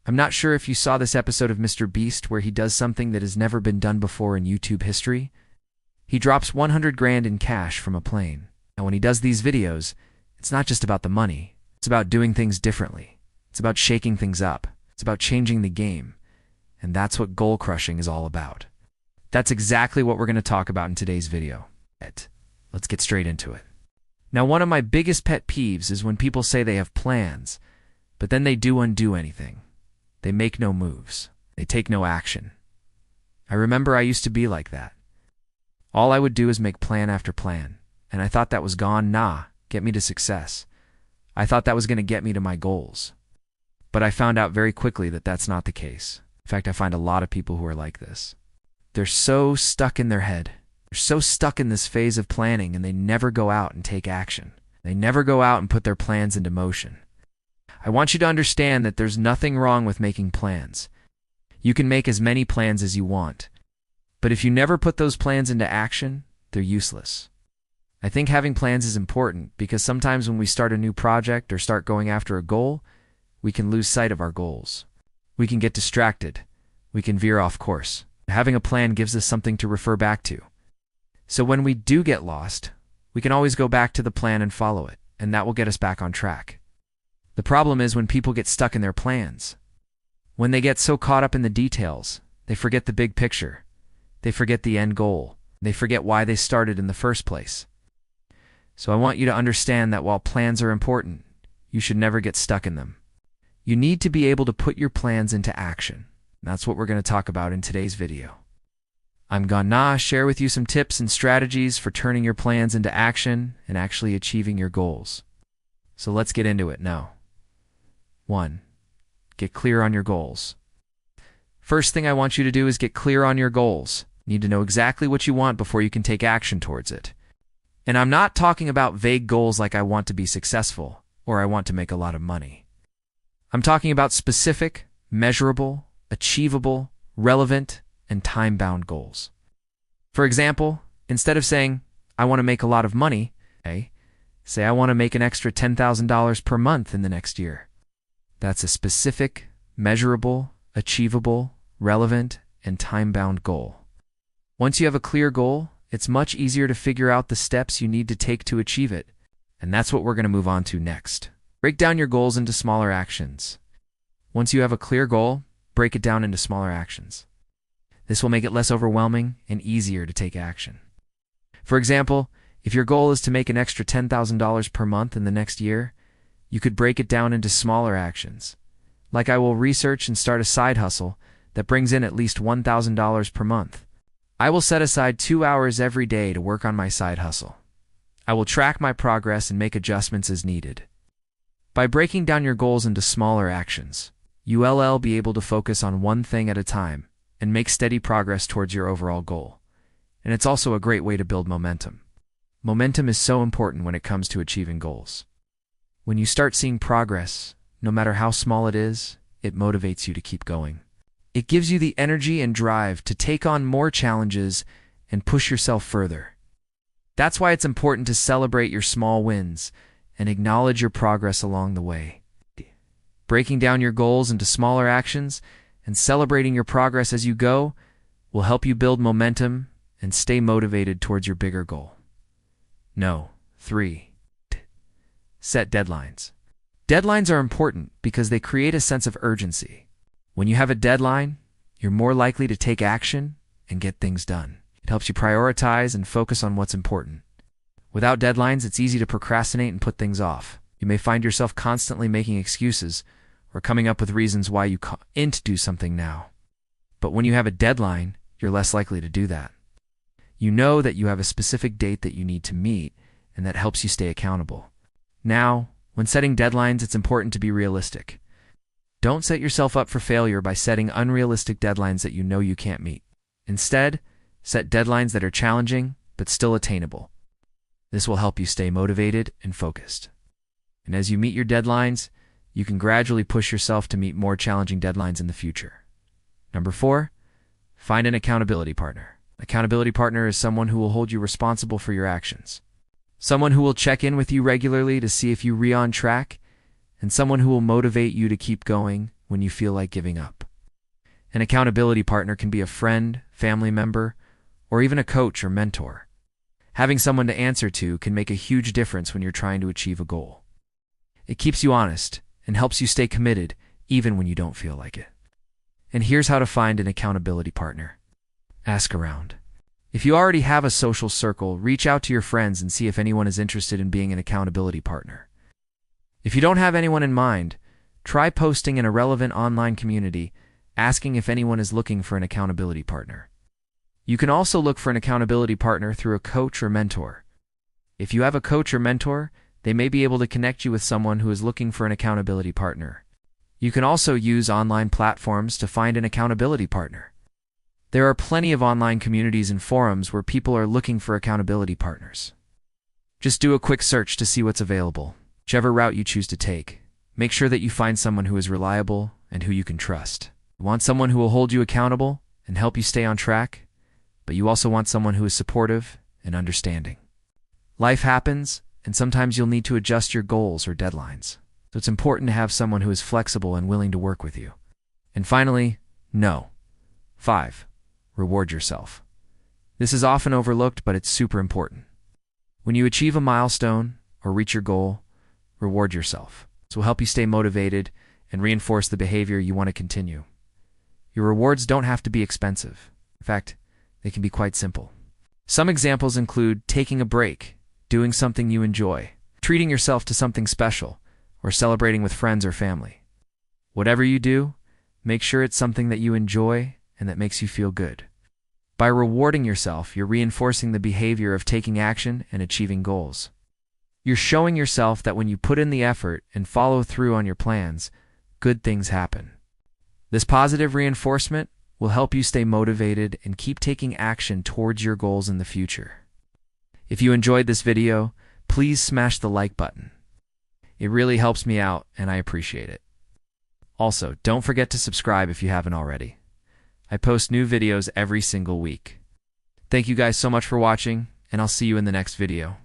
I'm not sure if you saw this episode of Mr. Beast where he does something that has never been done before in YouTube history. He drops 100 grand in cash from a plane. And when he does these videos, it's not just about the money. It's about doing things differently. It's about shaking things up. It's about changing the game. And that's what goal crushing is all about. That's exactly what we're going to talk about in today's video. Let's get straight into it. Now, one of my biggest pet peeves is when people say they have plans, but then they undo anything. They make no moves. They take no action. I remember I used to be like that. All I would do is make plan after plan, and I thought that was get me to success. I thought that was going to get me to my goals. But I found out very quickly that that's not the case. In fact, I find a lot of people who are like this. They're so stuck in their head. They're so stuck in this phase of planning, and they never go out and take action. They never go out and put their plans into motion. I want you to understand that there's nothing wrong with making plans. You can make as many plans as you want. But if you never put those plans into action, they're useless. I think having plans is important because sometimes when we start a new project or start going after a goal, we can lose sight of our goals. We can get distracted. We can veer off course. Having a plan gives us something to refer back to. So when we do get lost, we can always go back to the plan and follow it, and that will get us back on track. The problem is when people get stuck in their plans. When they get so caught up in the details, they forget the big picture. They forget the end goal. They forget why they started in the first place. So I want you to understand that while plans are important, you should never get stuck in them. You need to be able to put your plans into action. That's what we're going to talk about in today's video. I'm gonna share with you some tips and strategies for turning your plans into action and actually achieving your goals. So let's get into it now. 1. Get clear on your goals. First thing I want you to do is get clear on your goals. You need to know exactly what you want before you can take action towards it. And I'm not talking about vague goals like I want to be successful or I want to make a lot of money. I'm talking about specific, measurable, achievable, relevant, and time-bound goals. For example, instead of saying, I want to make a lot of money, say I want to make an extra $10,000 per month in the next year. That's a specific, measurable, achievable, relevant, and time-bound goal. Once you have a clear goal, it's much easier to figure out the steps you need to take to achieve it, and that's what we're going to move on to next. Break down your goals into smaller actions. Once you have a clear goal, break it down into smaller actions. This will make it less overwhelming and easier to take action. For example, if your goal is to make an extra $10,000 per month in the next year, you could break it down into smaller actions. Like I will research and start a side hustle that brings in at least $1,000 per month. I will set aside 2 hours every day to work on my side hustle. I will track my progress and make adjustments as needed. By breaking down your goals into smaller actions, you'll be able to focus on one thing at a time and make steady progress towards your overall goal. And it's also a great way to build momentum. Momentum is so important when it comes to achieving goals. When you start seeing progress, no matter how small it is, it motivates you to keep going. It gives you the energy and drive to take on more challenges and push yourself further. That's why it's important to celebrate your small wins and acknowledge your progress along the way. Breaking down your goals into smaller actions and celebrating your progress as you go will help you build momentum and stay motivated towards your bigger goal. 3. Set deadlines. Deadlines are important because they create a sense of urgency. When you have a deadline, you're more likely to take action and get things done. It helps you prioritize and focus on what's important. Without deadlines, it's easy to procrastinate and put things off. You may find yourself constantly making excuses or coming up with reasons why you can't do something now. But when you have a deadline, you're less likely to do that. You know that you have a specific date that you need to meet, and that helps you stay accountable. Now, when setting deadlines, it's important to be realistic. Don't set yourself up for failure by setting unrealistic deadlines that you know you can't meet. Instead, set deadlines that are challenging but still attainable. This will help you stay motivated and focused. And as you meet your deadlines, you can gradually push yourself to meet more challenging deadlines in the future. 4, find an accountability partner. Accountability partner is someone who will hold you responsible for your actions. Someone who will check in with you regularly to see if you're on track, and someone who will motivate you to keep going when you feel like giving up. An accountability partner can be a friend, family member, or even a coach or mentor. Having someone to answer to can make a huge difference when you're trying to achieve a goal. It keeps you honest and helps you stay committed even when you don't feel like it. And here's how to find an accountability partner. Ask around. If you already have a social circle, reach out to your friends and see if anyone is interested in being an accountability partner. If you don't have anyone in mind, try posting in a relevant online community, asking if anyone is looking for an accountability partner. You can also look for an accountability partner through a coach or mentor. If you have a coach or mentor, they may be able to connect you with someone who is looking for an accountability partner. You can also use online platforms to find an accountability partner. There are plenty of online communities and forums where people are looking for accountability partners. Just do a quick search to see what's available. Whichever route you choose to take, make sure that you find someone who is reliable and who you can trust. You want someone who will hold you accountable and help you stay on track, but you also want someone who is supportive and understanding. Life happens, and sometimes you'll need to adjust your goals or deadlines. So it's important to have someone who is flexible and willing to work with you. And finally, no. 5. Reward yourself. This is often overlooked, but it's super important. When you achieve a milestone or reach your goal, reward yourself. This will help you stay motivated and reinforce the behavior you want to continue. Your rewards don't have to be expensive. In fact, they can be quite simple. Some examples include taking a break, doing something you enjoy, treating yourself to something special, or celebrating with friends or family. Whatever you do, make sure it's something that you enjoy and that makes you feel good. By rewarding yourself, you're reinforcing the behavior of taking action and achieving goals. You're showing yourself that when you put in the effort and follow through on your plans, good things happen. This positive reinforcement will help you stay motivated and keep taking action towards your goals in the future. If you enjoyed this video, please smash the like button. It really helps me out and I appreciate it. Also, don't forget to subscribe if you haven't already. I post new videos every single week. Thank you guys so much for watching, and I'll see you in the next video.